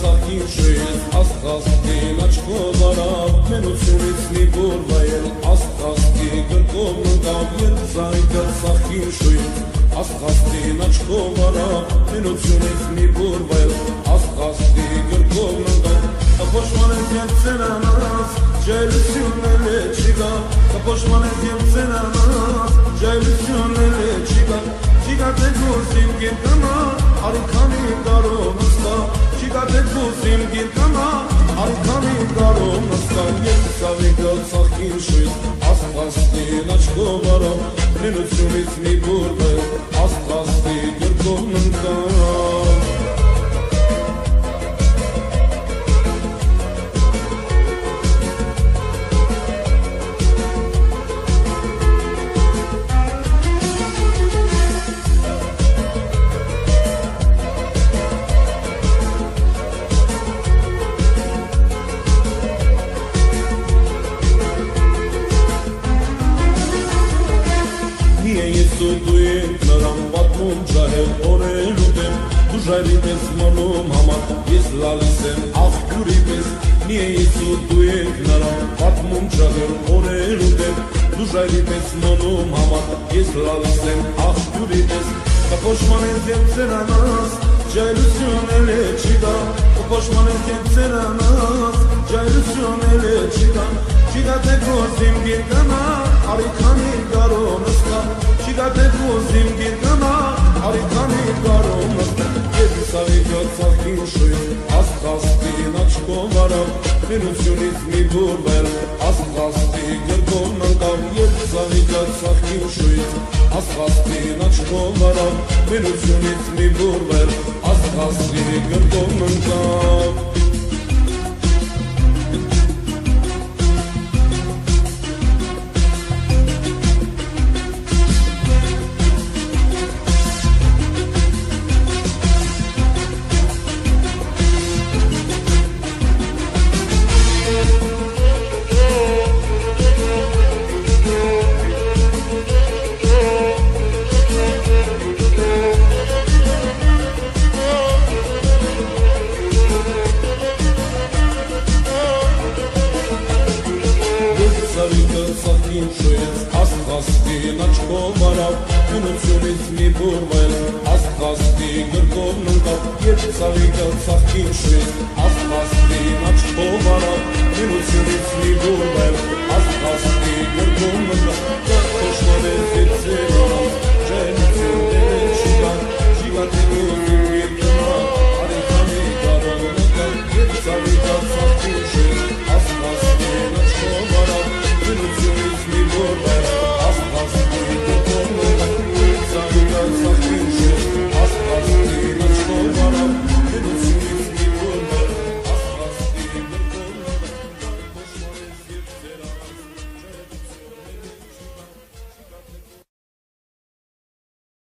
սախին շոյել, աստղաստի նաչքով արավ, մենությունից մի բորվայել, աստղաստի գրկով նգավ, երզայգը սախին շոյել, աստղաստի նաչքով արավ, մենությունից մի բորվայել, աստղաստի գրկով նգավ, կպոշմանես և ծենանաս, ջայլությունել է չիգա, կպոշմանես և ծենանաս, ջայլությունել է չիգա, չիգա թե գոզիմ գետամա, արիքանի դարոն ասկա, չիգա թե գոզիմ գետամա, արիքանի դարոն ասկա, և սավիգա ծախին շույս, աստղաստին աչքով արավ, մենությունից մի բուրվել, աստղաստի գրկով ննկավ, Ժայլի պես մնում համար, ես լալիս եմ աղբյուրի պես, մի էիս ու դու ենք նրան, պատմում ճաղեր օրեր ու դեմ, դու ժայլի պես մնում համար, ես լալիս եմ աղբյուրի պես, կպոշմանես և ծերանաս, ջայլություն էլ է չի գա, կպոշմանես և ծերանաս, ջայլություն էլ է չի գա, չի գա թե գոզիմ գիրկանա, արիքանի գարոն ասկա, չի գա թե գոզիմ գիրկանա, արիքանի գարոն ասկա, Սավիգա ծախին շույս, աստղաստին աչքով արավ, մենությունից մի բուրվել, աստղաստի գրկով ննկավ, և սավիգա ծախին շույս, աստղաստին աչքով արավ, մենությունից մի բուրվել, աստղաստի գրկով ննկավ Աստղաստին աչքով արավ, մենությունից մի բուրվել, աստղաստի գրկով ննկավ, և սավիգա ծախին շույս, աստղաստին աչքով արավ, մենությունից մի բուրվել, աստղաստի գրկով ննկավ, կպոշմանես և ծերանաս, ջայլություն էլ է չիգա, չիգա թե գոզիմ գիրկանա, արիքանի գարոն ննկավ, և սավիգա